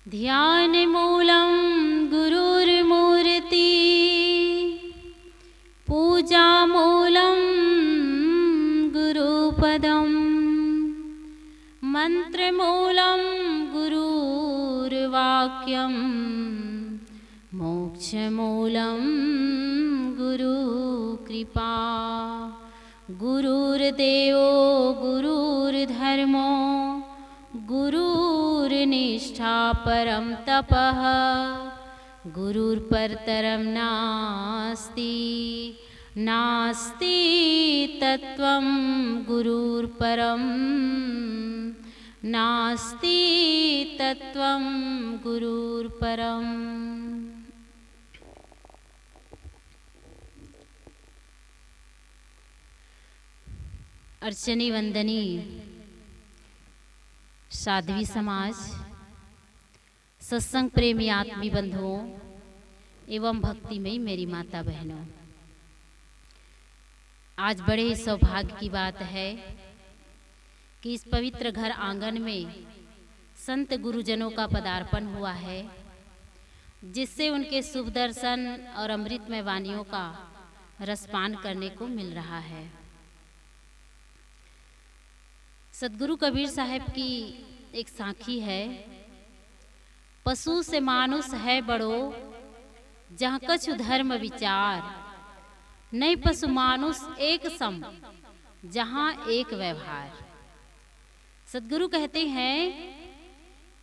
ध्यानमूलं गुरुर्मूर्ति पूजामूलं गुरुपदम् मन्त्रमूलं गुरुर्वाक्यं मोक्षमूलं गुरुकृपा गुरुर्देवो गुरुर्धर्मो गुरुर्निष्ठा परं तपः गुरुर्परतरं नास्ति नास्ति तत्त्वं गुरुर्परं नास्ति तत्त्वं गुरुर्परम्। अर्चनी वंदनी साध्वी समाज, सत्संग प्रेमी आत्मी बंधुओं एवं भक्तिमयी मेरी माता बहनों, आज बड़े ही सौभाग्य की बात है कि इस पवित्र घर आंगन में संत गुरुजनों का पदार्पण हुआ है, जिससे उनके शुभ दर्शन और अमृतमय वाणियों का रसपान करने को मिल रहा है। सदगुरु कबीर साहब की एक साखी है, पशु से मानुष है बड़ो जहाँ कछु धर्म विचार, नहीं पशु मानुष एक सम जहाँ एक व्यवहार। सदगुरु कहते हैं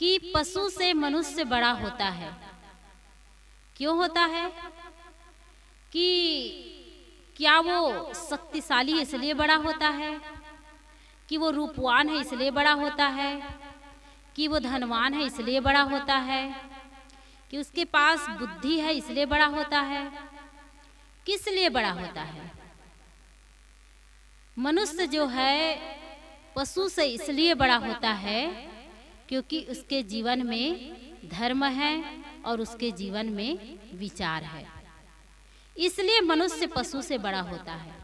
कि पशु से मनुष्य बड़ा होता है। क्यों होता है? कि क्या वो शक्तिशाली इसलिए बड़ा होता है, कि वो रूपवान है इसलिए बड़ा होता है, कि वो धनवान है इसलिए बड़ा होता है, कि उसके पास बुद्धि है इसलिए बड़ा होता है? किस लिए बड़ा होता है? मनुष्य जो है पशु से इसलिए बड़ा होता है क्योंकि उसके जीवन में धर्म है और उसके जीवन में विचार है, इसलिए मनुष्य पशु से बड़ा होता है।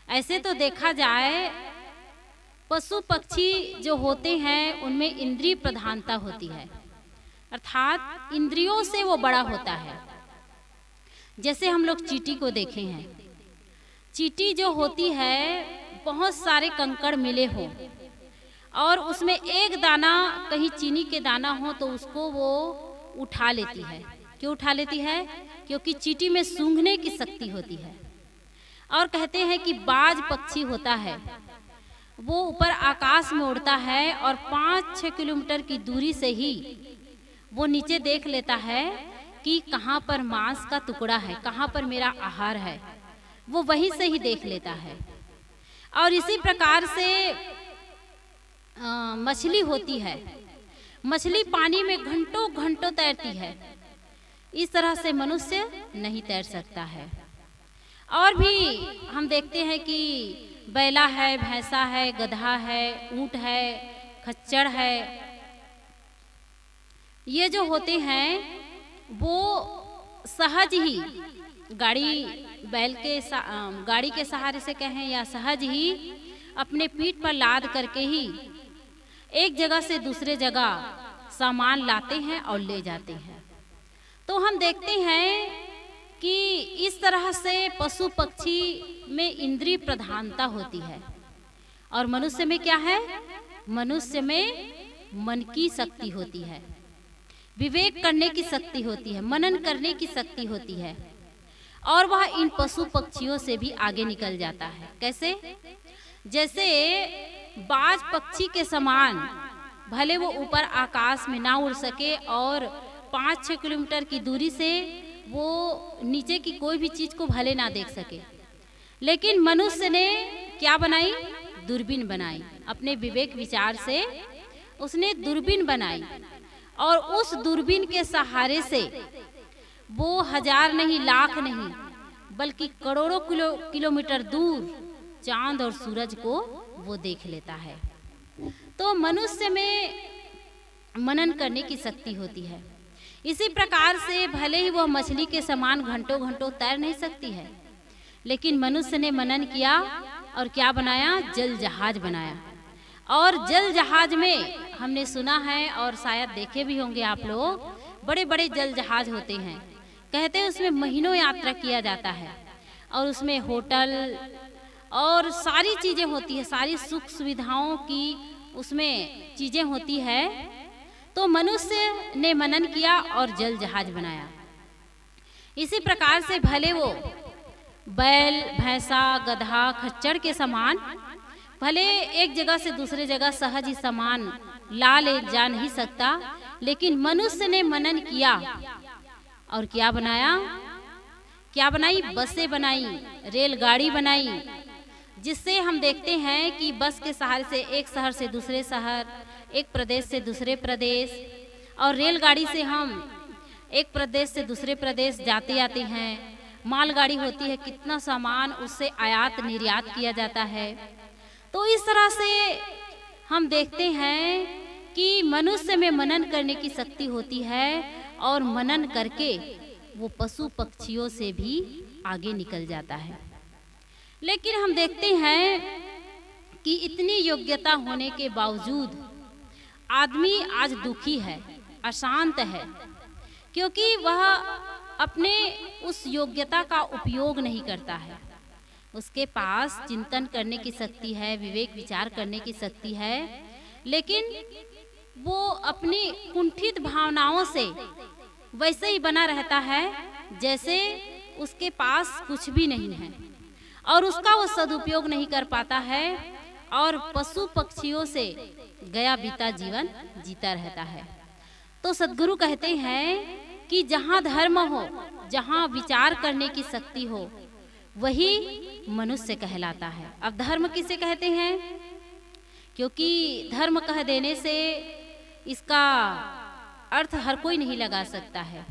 ऐसे तो देखा जाए पशु पक्षी जो होते हैं उनमें इंद्रिय प्रधानता होती है, अर्थात इंद्रियों से वो बड़ा होता है। जैसे हम लोग चींटी को देखे हैं, चींटी जो होती है बहुत सारे कंकड़ मिले हों और उसमें एक दाना कहीं चीनी के दाना हो तो उसको वो उठा लेती है। क्यों उठा लेती है? क्योंकि चींटी में सूंघने की शक्ति होती है। और कहते हैं कि बाज पक्षी होता है, वो ऊपर आकाश में उड़ता है और 5-6 किलोमीटर की दूरी से ही वो नीचे देख लेता है कि कहाँ पर मांस का टुकड़ा है, कहाँ पर मेरा आहार है, वो वहीं से ही देख लेता है। और इसी प्रकार से मछली होती है, मछली पानी में घंटों घंटों तैरती है, इस तरह से मनुष्य नहीं तैर सकता है। और भी हम देखते हैं कि बैला है, भैंसा है, गधा है, ऊंट है, खच्चर है, ये जो होते हैं वो सहज ही गाड़ी के सहारे से कहें या सहज ही अपने पीठ पर लाद करके ही एक जगह से दूसरे जगह सामान लाते हैं और ले जाते हैं। तो हम देखते हैं कि इस तरह से पशु पक्षी में इंद्रिय प्रधानता होती है और मनुष्य में क्या है? मनुष्य में मन की शक्ति होती है, विवेक करने की शक्ति होती है, मनन करने की शक्ति होती है और वह इन पशु पक्षियों से भी आगे निकल जाता है। कैसे? जैसे बाज पक्षी के समान भले वो ऊपर आकाश में ना उड़ सके और 5-6 किलोमीटर की दूरी से वो नीचे की कोई भी चीज को भले ना देख सके, लेकिन मनुष्य ने क्या बनाई? दूरबीन बनाई। अपने विवेक विचार से उसने दूरबीन बनाई और उस दूरबीन के सहारे से वो 1000 नहीं, लाख नहीं, बल्कि करोड़ों किलोमीटर दूर चांद और सूरज को वो देख लेता है। तो मनुष्य में मनन करने की शक्ति होती है। इसी प्रकार से भले ही वह मछली के समान घंटों घंटों तैर नहीं सकती है, लेकिन मनुष्य ने मनन किया और क्या बनाया? जल जहाज बनाया और जल जहाज में हमने सुना है और शायद देखे भी होंगे आप लोग, बड़े बड़े जल जहाज होते हैं। कहते हैं उसमें महीनों यात्रा किया जाता है और उसमें होटल और सारी चीज़ें होती है, सारी सुख सुविधाओं की उसमें चीज़ें होती है। तो मनुष्य ने मनन किया और जल जहाज बनाया। इसी प्रकार से भले वो बैल, भैंसा, गधा, खच्चर के समान भले एक जगह से दूसरे जगह सहज ही सामान ले जा नहीं सकता, लेकिन मनुष्य ने मनन किया और क्या बनाया, क्या बनाई? बसें बनाई, रेलगाड़ी बनाई, जिससे हम देखते हैं कि बस के सहारे से एक शहर से दूसरे शहर, एक प्रदेश से दूसरे प्रदेश, और रेलगाड़ी से हम एक प्रदेश से दूसरे प्रदेश जाते आते हैं। मालगाड़ी होती है, कितना सामान उससे आयात निर्यात किया जाता है। तो इस तरह से हम देखते हैं कि मनुष्य में मनन करने की शक्ति होती है और मनन करके वो पशु पक्षियों से भी आगे निकल जाता है। लेकिन हम देखते हैं कि इतनी योग्यता होने के बावजूद आदमी आज दुखी है, अशांत है, क्योंकि वह अपने उस योग्यता का उपयोग नहीं करता है। उसके पास चिंतन करने की शक्ति है, विवेक विचार करने की शक्ति है, लेकिन वो अपनी कुंठित भावनाओं से वैसे ही बना रहता है जैसे उसके पास कुछ भी नहीं है, और उसका वो सदुपयोग नहीं कर पाता है और पशु पक्षियों से गया बीता जीवन जीता रहता है। तो सद्गुरु कहते हैं कि जहाँ धर्म हो, जहाँ विचार करने की शक्ति हो, वही मनुष्य कहलाता है। अब धर्म किसे कहते हैं? क्योंकि धर्म कह देने से इसका अर्थ हर कोई नहीं लगा सकता है।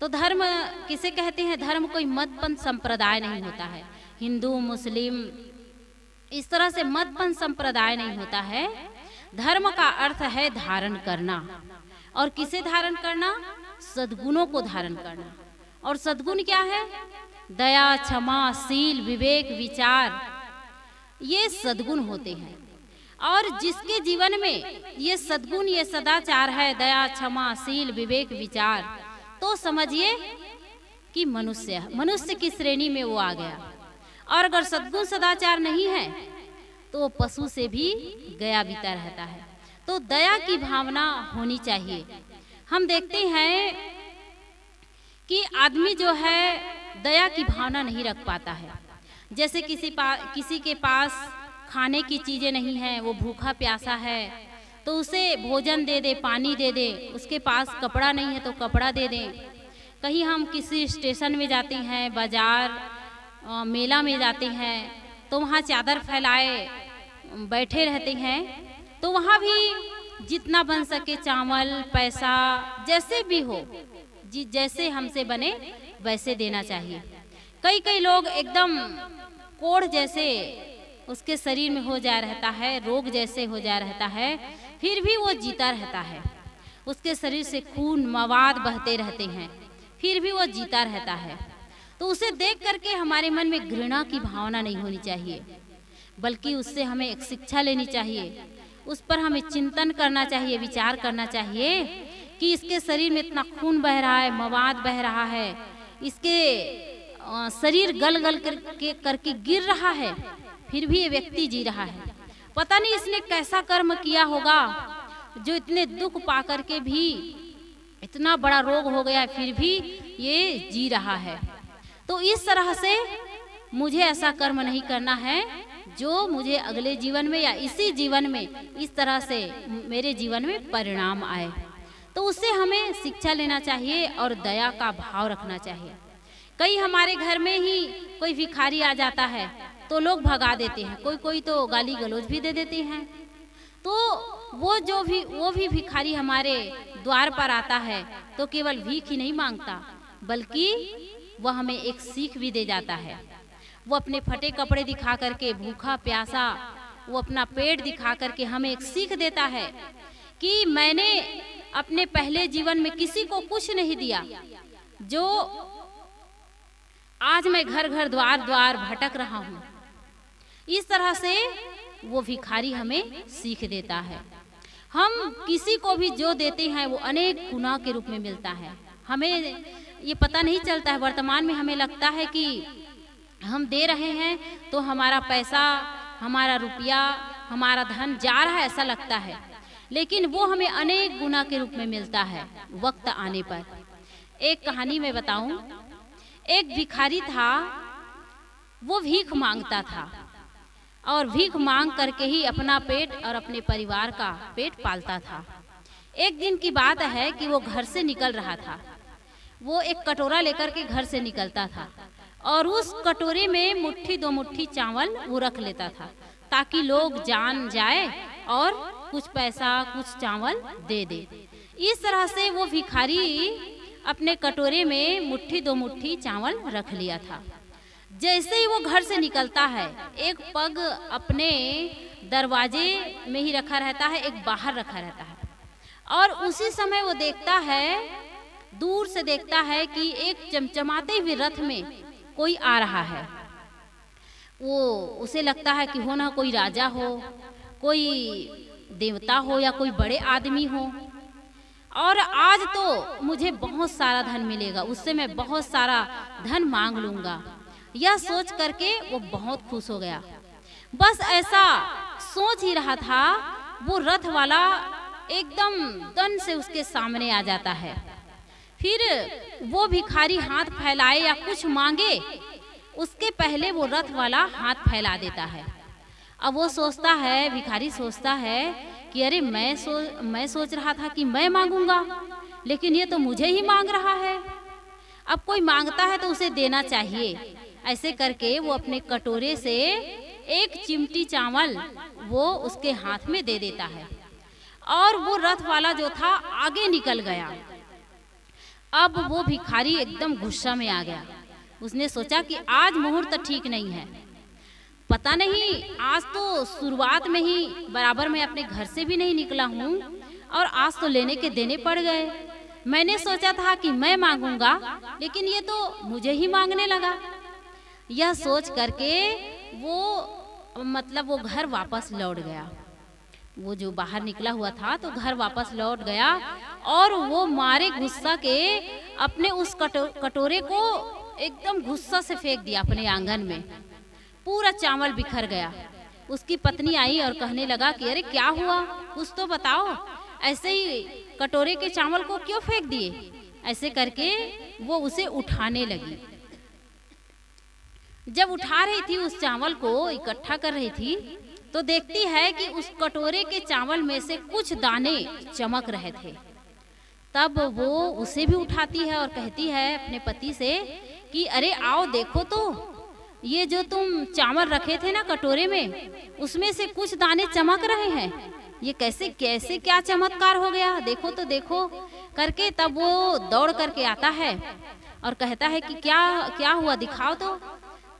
तो धर्म किसे कहते हैं? धर्म कोई मतपंथ संप्रदाय नहीं होता है, हिंदू मुस्लिम इस तरह से मतपंथ संप्रदाय नहीं होता है। धर्म का अर्थ है धारण करना, और किसे धारण करना? सद्गुणों को धारण करना। और सद्गुण क्या है? दया, क्षमा, शील, विवेक, विचार, ये सद्गुण होते हैं। और जिसके जीवन में ये सद्गुण, ये सदाचार है, दया, क्षमा, शील, विवेक, विचार, तो समझिए कि मनुष्य की श्रेणी में वो आ गया। और अगर सद्गुण सदाचार नहीं है तो वो पशु से भी गया बीता रहता है। तो दया की भावना होनी चाहिए। हम देखते हैं कि आदमी जो है दया की भावना नहीं रख पाता है। जैसे किसी के पास खाने की चीज़ें नहीं है, वो भूखा प्यासा है, तो उसे भोजन दे दे, पानी दे दे। उसके पास कपड़ा नहीं है तो कपड़ा दे दें। कहीं हम किसी स्टेशन में जाते हैं, बाजार मेला में जाते हैं, तो वहाँ चादर फैलाए बैठे रहते हैं, तो वहाँ भी जितना बन सके चावल, पैसा, जैसे भी हो, जैसे हमसे बने वैसे देना चाहिए। कई लोग एकदम कोढ़ जैसे उसके शरीर में हो जा रहता है, रोग जैसे हो जा रहता है, फिर भी वो जीता रहता है। उसके शरीर से खून मवाद बहते रहते हैं, फिर भी वो जीता रहता है। तो उसे देख करके हमारे मन में घृणा की भावना नहीं होनी चाहिए, बल्कि उससे हमें एक शिक्षा लेनी चाहिए। उस पर हमें चिंतन करना चाहिए, विचार करना चाहिए कि इसके शरीर में इतना खून बह रहा है, मवाद बह रहा है, इसके शरीर गल करके गिर रहा है, फिर भी ये व्यक्ति जी रहा है। पता नहीं इसने कैसा कर्म किया होगा जो इतने दुख पा करके भी, इतना बड़ा रोग हो गया, फिर भी ये जी रहा है। तो इस तरह से मुझे ऐसा कर्म नहीं करना है जो मुझे अगले जीवन में या इसी जीवन में इस तरह से मेरे जीवन में परिणाम आए। तो उससे हमें शिक्षा लेना चाहिए और दया का भाव रखना चाहिए। कई हमारे घर में ही कोई भिखारी आ जाता है तो लोग भगा देते हैं, कोई तो गाली गलौज भी दे देते हैं। तो वो भी भिखारी हमारे द्वार पर आता है तो केवल भीख ही नहीं मांगता, बल्कि वह हमें एक सीख भी दे जाता है। वो अपने फटे कपड़े दिखा करके, भूखा प्यासा, वो अपना पेट दिखा करके हमें एक सीख देता है कि मैंने अपने पहले जीवन में किसी को कुछ नहीं दिया, जो आज मैं घर घर द्वार द्वार भटक रहा हूँ। इस तरह से वो भिखारी हमें सीख देता है। हम किसी को भी जो देते हैं वो अनेक गुना के रूप में मिलता है। हमें ये पता नहीं चलता है, वर्तमान में हमें लगता है कि हम दे रहे हैं तो हमारा पैसा, हमारा रुपया, हमारा धन जा रहा है, ऐसा लगता है, लेकिन वो हमें अनेक गुना के रूप में मिलता है वक्त आने पर। एक कहानी में बताऊं, एक भिखारी था, वो भीख मांगता था और भीख मांग करके ही अपना पेट और अपने परिवार का पेट पालता था। एक दिन की बात है कि वो घर से निकल रहा था। वो एक कटोरा लेकर के घर से निकलता था और उस कटोरे में मुट्ठी दो मुट्ठी चावल वो रख लेता था ताकि लोग जान जाए और कुछ पैसा, कुछ चावल दे दे। इस तरह से वो भिखारी अपने कटोरे में मुट्ठी दो मुट्ठी चावल रख लिया था। जैसे ही वो घर से निकलता है, एक पग अपने दरवाजे में ही रखा रहता है, एक बाहर रखा रहता है, और उसी समय वो देखता है, दूर से देखता है कि एक चमचमाते हुए रथ में कोई आ रहा है। वो उसे लगता है कि हो ना कोई राजा हो, कोई देवता हो या कोई बड़े आदमी हो, और आज तो मुझे बहुत सारा धन मिलेगा, उससे मैं बहुत सारा धन मांग लूंगा। यह सोच करके वो बहुत खुश हो गया। बस ऐसा सोच ही रहा था, वो रथ वाला एकदम दन से उसके सामने आ जाता है। फिर वो भिखारी हाथ फैलाए या कुछ मांगे, उसके पहले वो रथ वाला हाथ फैला देता है। अब वो सोचता है, भिखारी सोचता है कि अरे मैं सोच रहा था कि मैं मांगूंगा, लेकिन ये तो मुझे ही मांग रहा है। अब कोई मांगता है तो उसे देना चाहिए। ऐसे करके वो अपने कटोरे से एक चिमटी चावल वो उसके हाथ में दे देता है और वो रथ वाला जो था आगे निकल गया। अब वो भिखारी एकदम गुस्सा में आ गया। उसने सोचा कि आज मुहूर्त ठीक नहीं है, पता नहीं, आज तो शुरुआत में ही बराबर मैं अपने घर से भी नहीं निकला हूँ और आज तो लेने के देने पड़ गए। मैंने सोचा था कि मैं मांगूंगा, लेकिन ये तो मुझे ही मांगने लगा। यह सोच करके वो घर वापस लौट गया। वो जो बाहर निकला हुआ था तो घर वापस लौट गया और वो मारे गुस्सा के अपने उस कटोरे को एकदम गुस्सा से फेंक दिया अपने आंगन में। पूरा चावल बिखर गया। उसकी पत्नी आई और कहने लगा कि अरे क्या हुआ, कुछ तो बताओ, ऐसे ही कटोरे के चावल को क्यों फेंक दिए। ऐसे करके वो उसे उठाने लगी। जब उठा रही थी, उस चावल को इकट्ठा कर रही थी, तो देखती है कि उस कटोरे के चावल में से कुछ दाने चमक रहे थे। तब वो उसे भी उठाती है और कहती है अपने पति से कि अरे आओ देखो तो, ये जो तुम चावल रखे थे ना कटोरे में, उसमें से कुछ दाने चमक रहे हैं। ये कैसे कैसे क्या चमत्कार हो गया, देखो तो देखो करके। तब वो दौड़ करके आता है और कहता है कि क्या क्या हुआ, दिखाओ तो।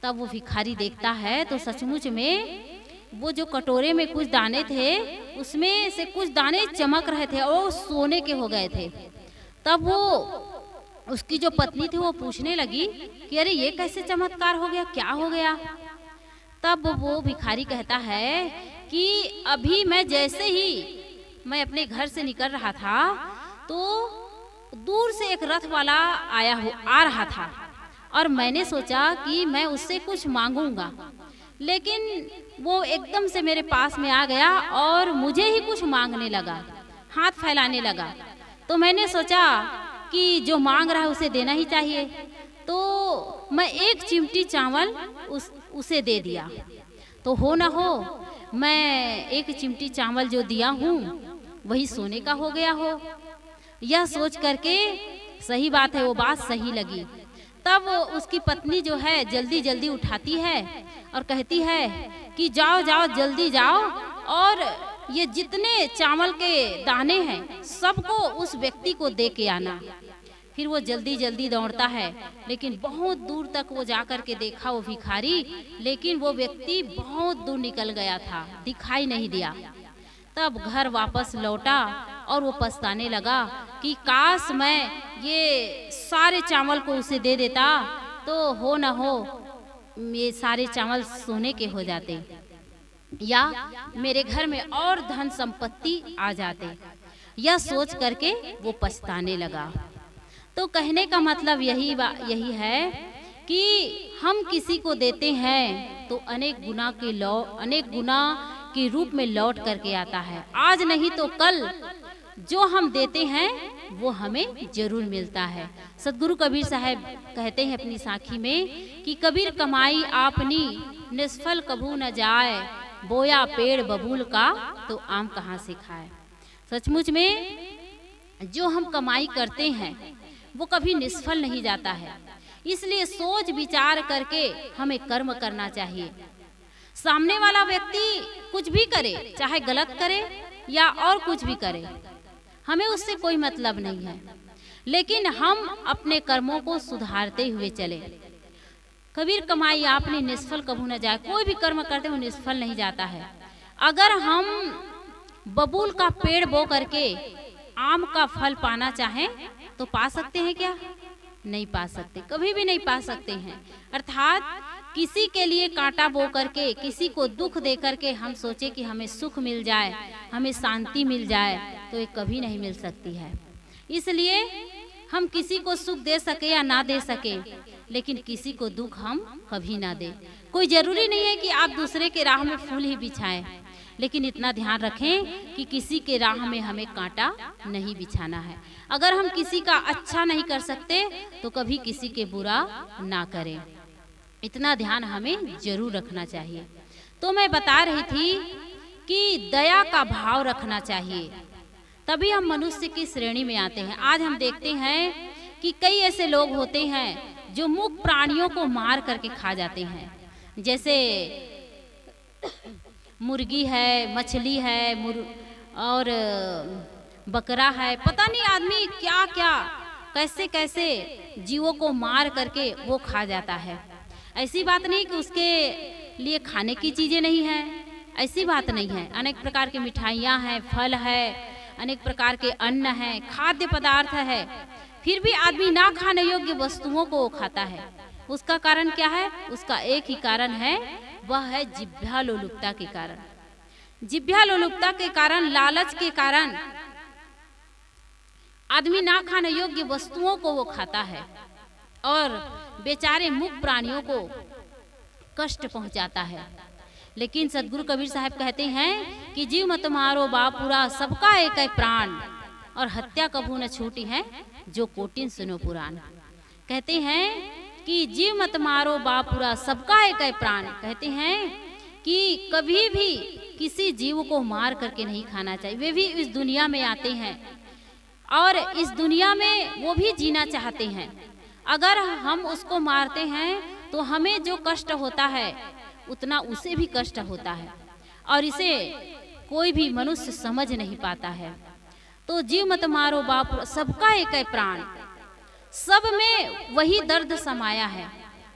तब वो भिखारी देखता है तो सचमुच में वो जो कटोरे में कुछ दाने थे, उसमें से कुछ दाने चमक रहे थे और सोने के हो गए थे। तब वो उसकी जो पत्नी थी वो पूछने लगी कि अरे ये कैसे चमत्कार हो गया, क्या हो गया। तब वो भिखारी कहता है कि अभी मैं अपने घर से निकल रहा था तो दूर से एक रथ वाला आ रहा था और मैंने सोचा कि मैं उससे कुछ मांगूंगा, लेकिन वो एकदम से मेरे पास में आ गया और मुझे ही कुछ मांगने लगा, हाथ फैलाने लगा। तो मैंने सोचा कि जो मांग रहा है उसे देना ही चाहिए, तो मैं एक चिमटी चावल उसे दे दिया। तो हो ना हो मैं एक चिमटी चावल जो दिया हूँ वही सोने का हो गया हो। यह सोच करके, सही बात है, वो बात सही लगी। तब उसकी पत्नी जो है जल्दी जल्दी उठाती है और कहती है कि जाओ जाओ जल्दी जाओ और ये जितने चावल के दाने हैं सबको उस व्यक्ति को दे के आना। फिर वो जल्दी जल्दी दौड़ता है, लेकिन बहुत दूर तक वो जा कर के देखा वो भिखारी, लेकिन वो व्यक्ति बहुत दूर निकल गया था, दिखाई नहीं दिया। तब घर वापस लौटा और वो पछताने लगा कि काश मैं ये सारे चावल को उसे दे देता तो हो न हो ये सारे चावल सोने के हो जाते। या मेरे घर में और धन संपत्ति आ जाते, यह सोच करके वो पछताने लगा। तो कहने का मतलब यही है कि हम किसी को देते हैं तो अनेक गुना के रूप में लौट करके आता है। आज नहीं तो कल जो हम देते हैं वो हमें जरूर मिलता है। सतगुरु कबीर साहब कहते हैं अपनी साखी में कि कबीर कमाई आपनी निष्फल कभू न जाए, बोया पेड़ बबूल का तो आम कहाँ से खाए। सचमुच में जो हम कमाई करते हैं वो कभी निष्फल नहीं जाता है, इसलिए सोच विचार करके हमें कर्म करना चाहिए। सामने वाला व्यक्ति कुछ भी करे, चाहे गलत करे या और कुछ भी करे, हमें उससे कोई मतलब नहीं है, लेकिन हम अपने कर्मों को सुधारते हुए चले। कबीर कमाई आपने निष्फल कभू न जाए, कोई भी कर्म करते वो निष्फल नहीं जाता है। अगर हम बबूल का पेड़ बो करके आम का फल पाना चाहें तो पा सकते हैं क्या? नहीं पा सकते, कभी भी नहीं पा सकते हैं। अर्थात किसी के लिए कांटा बो करके, किसी को दुख दे करके हम सोचे कि हमें सुख मिल जाए, हमें शांति मिल जाए, तो ये कभी नहीं मिल सकती है। इसलिए हम किसी को सुख दे सके या ना दे सके, लेकिन किसी को दुख हम कभी ना दे। कोई जरूरी नहीं है कि आप दूसरे के राह में फूल ही बिछाएं, लेकिन इतना ध्यान रखें कि किसी के राह में हमें कांटा नहीं बिछाना है। अगर हम किसी का अच्छा नहीं कर सकते तो कभी किसी के बुरा ना करें, इतना ध्यान हमें जरूर रखना चाहिए। तो मैं बता रही थी कि दया का भाव रखना चाहिए, तभी हम मनुष्य की श्रेणी में आते हैं। आज हम देखते हैं कि कई ऐसे लोग होते हैं जो मूक प्राणियों को मार करके खा जाते हैं, जैसे मुर्गी है, मछली है और बकरा है। पता नहीं आदमी क्या क्या कैसे कैसे जीवों को मार करके वो खा जाता है। ऐसी बात नहीं कि उसके लिए खाने की चीज़ें नहीं हैं, ऐसी बात नहीं है। अनेक प्रकार की मिठाइयाँ हैं, फल है, अनेक प्रकार के अन्न हैं, खाद्य पदार्थ है, फिर भी आदमी ना खाने योग्य वस्तुओं को खाता है। उसका कारण क्या है? उसका एक ही कारण है, वह है जिह्वा लोलुपता के कारण। जिह्वा लोलुपता के कारण, लालच के कारण आदमी ना खाने योग्य वस्तुओं को वो खाता है और बेचारे मूक प्राणियों को कष्ट पहुंचाता है। लेकिन सतगुरु कबीर साहब कहते हैं कि जीव मत मारो बापुरा, सबका एक है प्राण, और हत्या कभू न छूटी है जो कोटिन सुनो पुराण। कहते हैं कि जीव मत मारो बापुरा, सबका एक है प्राण। कहते हैं कि कभी भी किसी जीव को मार करके नहीं खाना चाहिए। वे भी इस दुनिया में आते हैं और इस दुनिया में वो भी जीना चाहते हैं। अगर हम उसको मारते हैं तो हमें जो कष्ट होता है उतना उसे भी कष्ट होता है, और इसे कोई भी मनुष्य समझ नहीं पाता है। तो जीव मत मारो बाप, सबका एक है प्राण। सब में वही दर्द समाया है,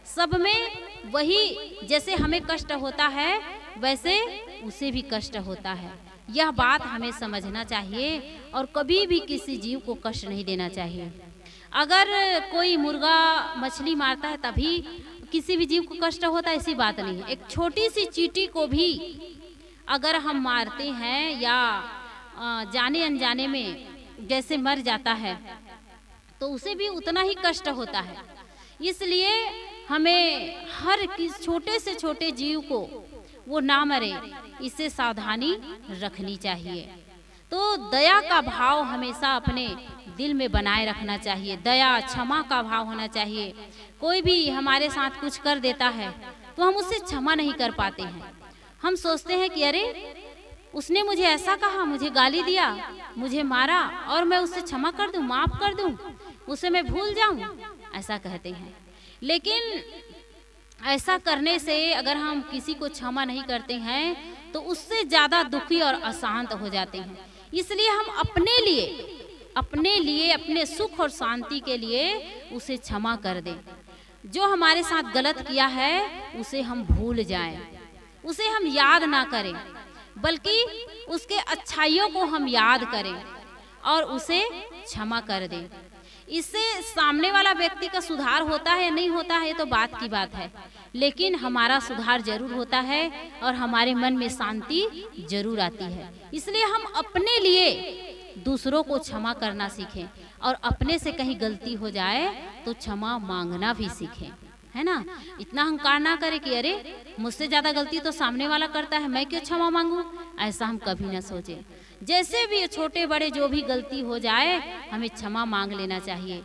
सब में वही, जैसे हमें कष्ट होता है वैसे उसे भी कष्ट होता है। यह बात हमें समझना चाहिए और कभी भी किसी जीव को कष्ट नहीं देना चाहिए। अगर कोई मुर्गा मछली मारता है तभी किसी भी जीव को कष्ट होता है, ऐसी बात नहीं है। एक छोटी सी चींटी को भी अगर हम मारते हैं या जाने अनजाने में जैसे मर जाता है तो उसे भी उतना ही कष्ट होता है। इसलिए हमें हर किस छोटे से छोटे जीव को वो ना मरे, इससे सावधानी रखनी चाहिए। तो दया का भाव हमेशा अपने दिल में बनाए रखना चाहिए। दया, क्षमा का भाव होना चाहिए। कोई भी हमारे साथ कुछ कर देता है तो हम उससे क्षमा नहीं कर पाते हैं। हम सोचते हैं कि अरे उसने मुझे ऐसा कहा, मुझे गाली दिया, मुझे मारा, और मैं उससे क्षमा कर दूं, माफ कर दूं, उसे मैं भूल जाऊं, ऐसा कहते हैं। लेकिन ऐसा करने से अगर हम किसी को क्षमा नहीं करते हैं तो उससे ज़्यादा दुखी और अशांत हो जाते हैं। इसलिए हम अपने लिए अपने सुख और शांति के लिए उसे क्षमा कर दें। जो हमारे साथ गलत किया है उसे हम भूल जाएं, उसे हम याद ना करें, बल्कि उसके अच्छाइयों को हम याद करें और उसे क्षमा कर दें। इससे सामने वाला व्यक्ति का सुधार होता है या नहीं होता है तो बात की बात है, लेकिन हमारा सुधार जरूर होता है और हमारे मन में शांति जरूर आती है। इसलिए हम अपने लिए दूसरों को क्षमा करना सीखें और अपने से कहीं गलती हो जाए तो क्षमा मांगना भी सीखें, है ना। इतना अहंकार ना करें कि अरे मुझसे ज्यादा गलती तो सामने वाला करता है, मैं क्यों क्षमा मांगू, ऐसा हम कभी ना सोचें। जैसे भी छोटे बड़े जो भी गलती हो जाए हमें क्षमा मांग लेना चाहिए,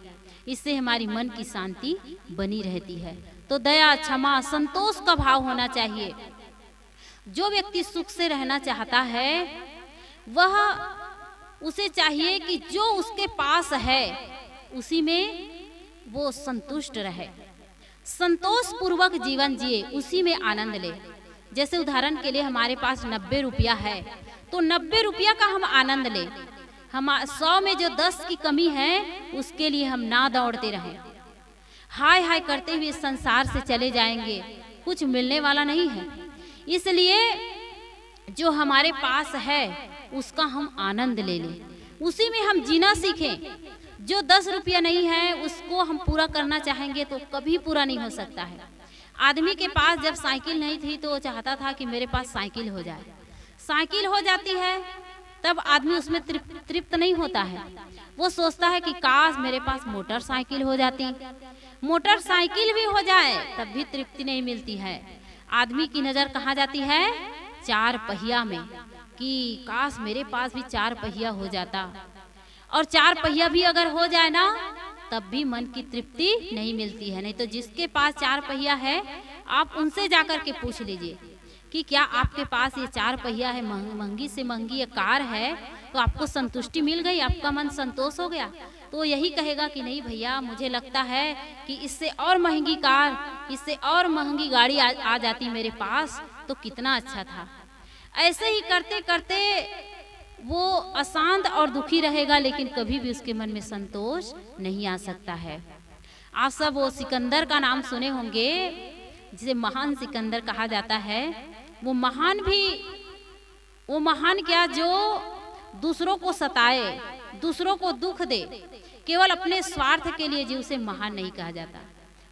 इससे हमारी मन की शांति बनी रहती है। तो दया, क्षमा, संतोष का भाव होना चाहिए। जो व्यक्ति सुख से रहना चाहता है वह उसे चाहिए कि जो उसके पास है उसी में वो संतुष्ट रहे, संतोष पूर्वक जीवन जिए, उसी में आनंद ले। जैसे उदाहरण के लिए हमारे पास 90 रुपया है तो 90 रुपया का हम आनंद ले। हम 100 में जो 10 की कमी है उसके लिए हम ना दौड़ते रहें, हाय हाय करते हुए संसार से चले जाएंगे, कुछ मिलने वाला नहीं है। इसलिए जो हमारे पास है उसका हम आनंद ले लें, उसी में हम जीना सीखें। जो 10 रुपया नहीं है उसको हम पूरा करना चाहेंगे तो कभी पूरा नहीं हो सकता है। आदमी के पास जब साइकिल नहीं थी तो वो चाहता था कि मेरे पास साइकिल हो जाए, साइकिल हो जाती है तब आदमी उसमें तृप्त नहीं होता है, वो सोचता है कि काश मेरे पास मोटरसाइकिल हो जाती, मोटरसाइकिल भी हो जाए तब भी तृप्ति नहीं मिलती है। आदमी की नजर कहाँ जाती है, 4 पहिया में, कि काश मेरे पास भी 4 पहिया हो जाता, और 4 पहिया भी अगर हो जाए ना तब भी मन की तृप्ति नहीं मिलती है। नहीं तो जिसके पास 4 पहिया है आप उनसे जाकर के पूछ लीजिए कि क्या आपके पास ये 4 पहिया है, महंगी से महंगी ये कार है, तो आपको संतुष्टि मिल गई, आपका मन संतोष हो गया? तो यही कहेगा कि नहीं भैया, मुझे लगता है कि इससे और महंगी कार, इससे और महंगी गाड़ी आ जाती मेरे पास तो कितना अच्छा था। ऐसे ही करते करते वो अशांत और दुखी रहेगा, लेकिन कभी भी उसके मन में संतोष नहीं आ सकता है। आप सब वो सिकंदर का नाम सुने होंगे, जिसे महान सिकंदर कहा जाता है। वो महान क्या, जो दूसरों को सताए, दूसरों को दुख दे, केवल अपने स्वार्थ के लिए, जो उसे महान नहीं कहा जाता।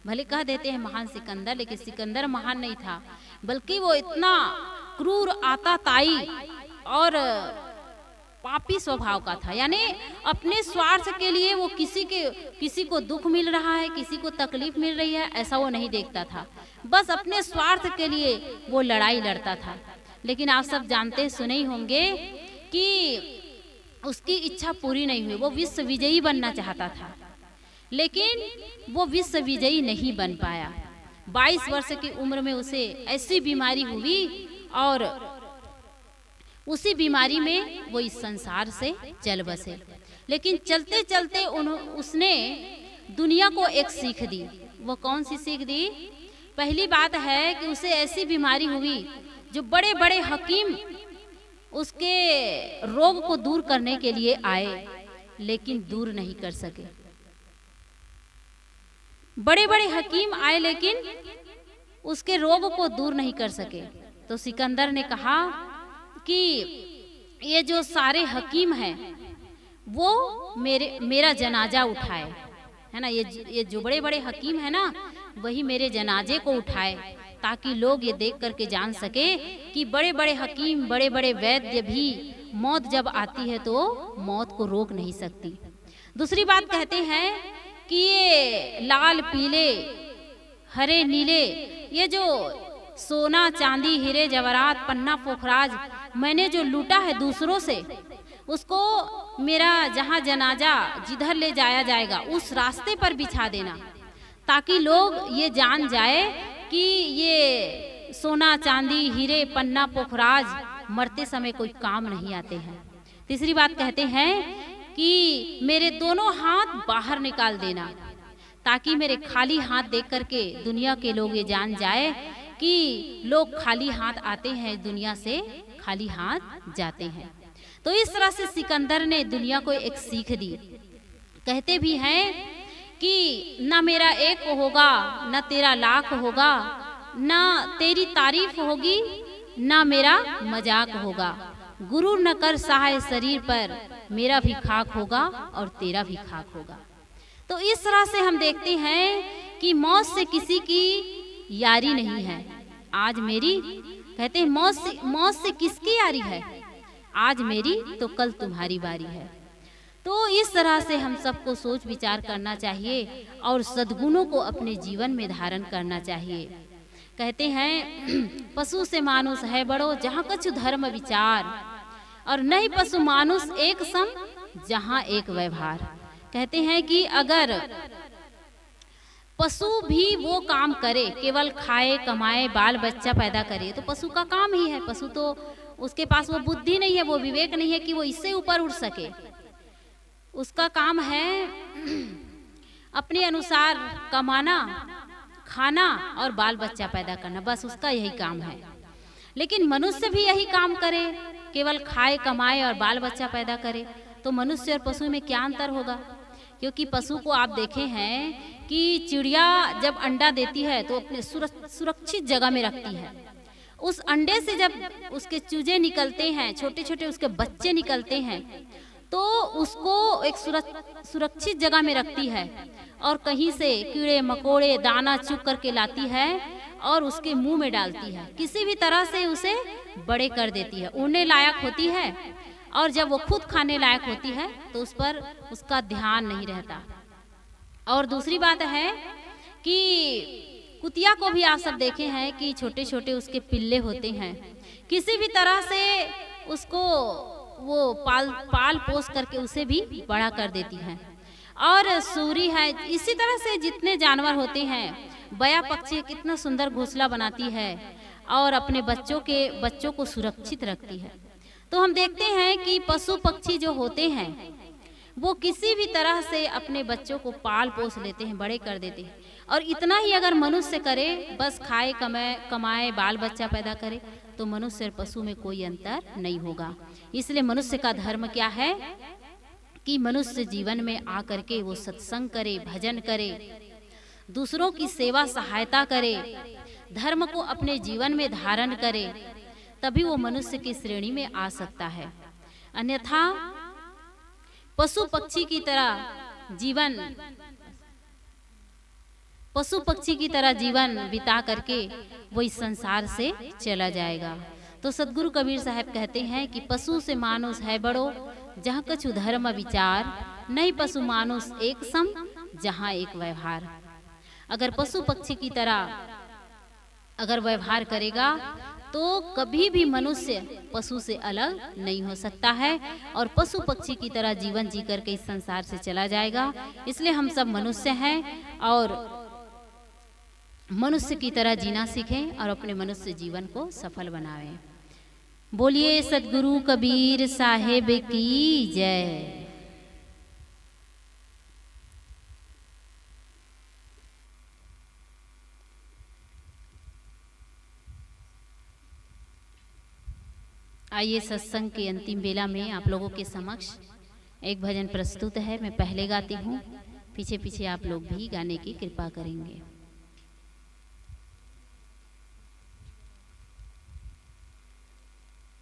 भले कह देते हैं महान सिकंदर, लेकिन सिकंदर महान नहीं था, बल्कि वो इतना क्रूर, आताताई और पापी स्वभाव का था। यानी अपने स्वार्थ के लिए वो किसी को दुख मिल रहा है, किसी को तकलीफ मिल रही है, ऐसा वो नहीं देखता था। बस अपने स्वार्थ के लिए वो लड़ाई लड़ता था। लेकिन आप सब जानते सुने ही होंगे कि उसकी इच्छा पूरी नहीं हुई। वो विश्व विजयी बनना चाहता था, लेकिन वो विश्व विजयी नहीं बन पाया। 22 वर्ष की उम्र में उसे ऐसी बीमारी हुई और उसी बीमारी में वो इस संसार से चल बसे। लेकिन चलते चलते उसने दुनिया को एक सीख दी। वो कौन सी सीख दी? पहली बात है कि उसे ऐसी बीमारी हुई जो बड़े बड़े हकीम उसके रोग को दूर करने के लिए आए, लेकिन दूर नहीं कर सके। बड़े बड़े हकीम आए लेकिन उसके रोग को दूर नहीं कर सके। तो सिकंदर ने कहा कि ये जो सारे हकीम हैं वो मेरा जनाजा उठाए, है ना। ये जो बड़े बड़े हकीम है ना, वही मेरे जनाजे को उठाए, ताकि लोग ये देख करके जान सके कि बड़े बड़े हकीम, बड़े बड़े वैद्य भी मौत जब आती है तो मौत को रोक नहीं सकती। दूसरी बात कहते हैं कि ये लाल पीले हरे नीले, ये जो सोना चांदी हीरे जवाहरात पन्ना पोखराज मैंने जो लूटा है दूसरों से, उसको मेरा जहाँ जनाजा जिधर ले जाया जाएगा उस रास्ते पर बिछा देना, ताकि लोग ये जान जाए कि ये सोना चांदी हीरे पन्ना पोखराज मरते समय कोई काम नहीं आते हैं। तीसरी बात कहते हैं कि मेरे दोनों हाथ बाहर निकाल देना, ताकि मेरे खाली हाथ देख करके दुनिया के लोग ये जान जाए कि लोग खाली हाथ आते हैं, दुनिया से खाली हाथ जाते हैं। तो इस तरह से सिकंदर ने दुनिया को एक सीख दी। कहते भी हैं कि ना मेरा एक होगा, ना तेरा लाख होगा, ना तेरी तारीफ होगी, ना मेरा मजाक होगा। गुरु न कर सहाय शरीर पर, मेरा भी खाक होगा और तेरा भी खाक होगा। तो इस तरह से हम देखते हैं कि मौत से किसी की यारी नहीं है, आज मेरी, कहते हैं मौत से किसकी यारी है, आज मेरी तो कल तुम्हारी बारी है। तो इस तरह से हम सबको सोच विचार करना चाहिए और सद्गुणों को अपने जीवन में धारण करना चाहिए। कहते हैं पशु से मानुष है बड़ो, जहाँ कछु धर्म विचार, और नहीं पशु मानुष एक सम, जहाँ एक व्यवहार। कहते हैं कि अगर पशु भी वो काम करे, केवल खाए कमाए बाल बच्चा पैदा करे, तो पशु का काम ही है। पशु तो उसके पास वो बुद्धि नहीं है, वो विवेक नहीं है कि वो इससे ऊपर उठ सके। उसका काम है अपने अनुसार कमाना, खाना और बाल बच्चा पैदा करना, बस उसका यही काम है। लेकिन मनुष्य भी यही काम करे, केवल खाए कमाए और बाल बच्चा पैदा करे, तो मनुष्य और पशु में क्या अंतर होगा? क्योंकि पशु को आप देखे हैं कि चिड़िया जब अंडा देती है तो अपने सुरक्षित जगह में रखती है। उस अंडे से जब उसके चूजे निकलते हैं, छोटे छोटे उसके बच्चे निकलते हैं, तो उसको एक सुरक्षित जगह में रखती है और कहीं से कीड़े मकोड़े दाना चुग करके लाती है और उसके मुंह में डालती है। किसी भी तरह से उसे बड़े कर देती है, उड़ने लायक होती है, और जब वो खुद खाने लायक होती है तो उस पर उसका ध्यान नहीं रहता। और दूसरी बात है कि कुतिया को भी आप सब देखे हैं कि छोटे छोटे उसके पिल्ले होते हैं, किसी भी तरह से उसको वो पाल पोस करके उसे भी बड़ा कर देती है। और सूरी है, इसी तरह से जितने जानवर होते हैं, बया पक्षी कितना सुंदर घोंसला बनाती है और अपने बच्चों को सुरक्षित रखती है। तो हम देखते हैं कि पशु पक्षी जो होते हैं वो किसी भी तरह से अपने बच्चों को पाल पोस लेते हैं, बड़े कर देते हैं। और इतना ही अगर मनुष्य करे, बस खाए कमाए बाल बच्चा पैदा करे, तो मनुष्य और पशु में कोई अंतर नहीं होगा। इसलिए मनुष्य का धर्म क्या है कि मनुष्य जीवन में आकर के वो सत्संग करे, भजन करे, दूसरों की सेवा सहायता करे, धर्म को अपने जीवन में धारण करे, तभी वो मनुष्य की श्रेणी में आ सकता है। अन्यथा पशु पक्षी की तरह जीवन बिता करके वो इस संसार से चला जाएगा। तो सदगुरु कबीर साहब कहते हैं कि पशु से मानुष है बड़ो, जहाँ कछु धर्म विचार, नहीं पशु मानुष एक सम, जहाँ एक व्यवहार। अगर पशु पक्षी की तरह अगर व्यवहार करेगा तो कभी भी मनुष्य पशु से अलग नहीं हो सकता है और पशु पक्षी की तरह जीवन जी करके इस संसार से चला जाएगा। इसलिए हम सब मनुष्य हैं और मनुष्य की तरह जीना सीखें और अपने मनुष्य जीवन को सफल बनावें। बोलिए सदगुरु कबीर साहेब की जय। आइए सत्संग के अंतिम बेला में आप लोगों के समक्ष एक भजन प्रस्तुत है। मैं पहले गाती हूँ, पीछे पीछे आप लोग भी गाने की कृपा करेंगे।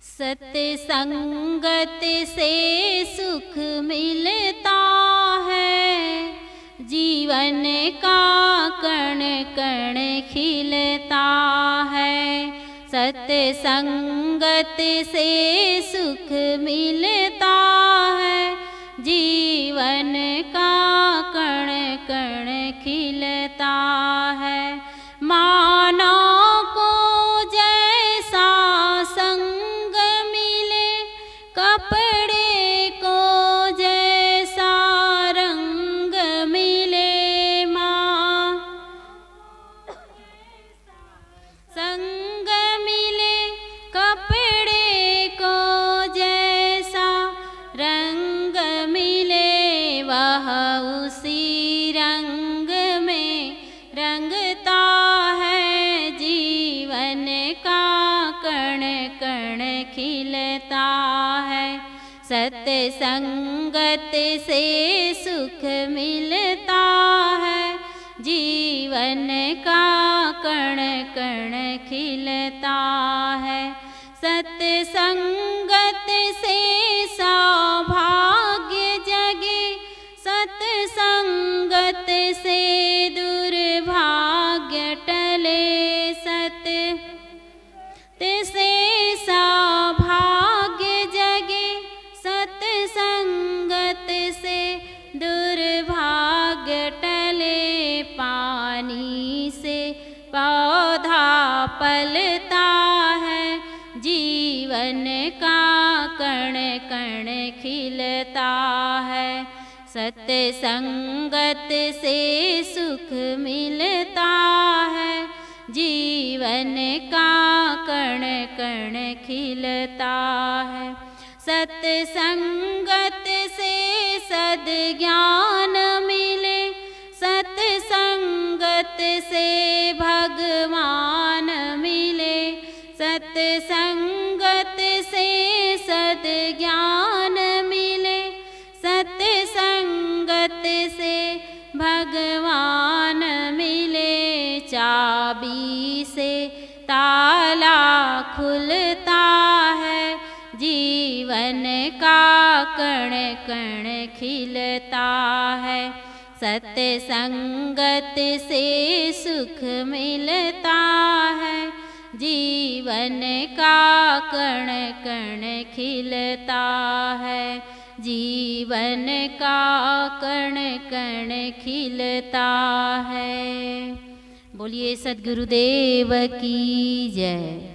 सत्संगत से सुख मिलता है, जीवन का कण कण खिलता है। सत्संगत से सुख मिलता है, जीवन का कण कण खिलता है। मानव को जैसा संग मिले, कपड़े को जैसा रंग मिले। माँ संग मिले, कपड़े को जैसा रंग मिले, वह उसी रंग में रंगता है। जीवन का कण कण खिलता है। सत्संगत से सुख मिलता है, जीवन का कण कण खिलता है। सत्संगत से सौभाग्य जगे, सत्संगत से दुर्भाग्य टले। पलता है, जीवन का कण कण खिलता है। सत्संगत से सुख मिलता है, जीवन का कण कण खिलता है। सत्संगत से सद्ज्ञान मिले, सत्संगत से भगवान मिले। सत्संगत से सद्ज्ञान मिले, सत्संगत से भगवान मिले। चाबी से ताला खुलता है, जीवन का कण कण खिलता है। सत्संगत से सुख मिलता है, जीवन का कण कण खिलता है। जीवन का कण कण खिलता है। बोलिए सद्गुरुदेव की जय।